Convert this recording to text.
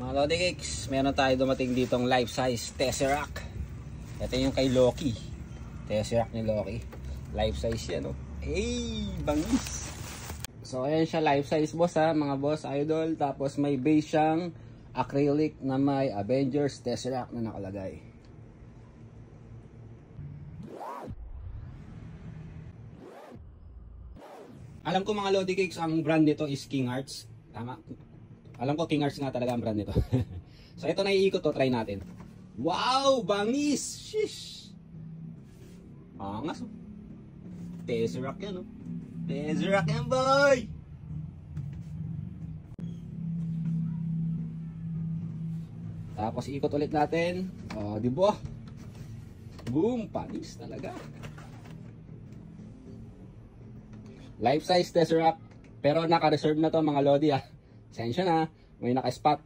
Mga Lodi Cakes, meron tayo dumating ditong life size Tesseract. Ito yung kay Loki. Tesseract ni Loki. Life size yan, oh. Hey, bangis. So ayan siya, life size boss ha, mga boss idol. Tapos may base siyang acrylic na may Avengers Tesseract na nakalagay. Alam ko mga Lodi Cakes, ang brand nito is King Arts. Tama? Alam ko King Arts nga talaga ang brand nito. So ito na iikot to, try natin. Wow! Bangis! Shish! Angas oh. Tesseract yan oh. Tesseract yan boy! Tapos ikot ulit natin. Oh, di ba? Boom! Panis talaga. Life size Tesseract. Pero naka-reserve na to mga Lodi ah. Sensya na, may naka-spot.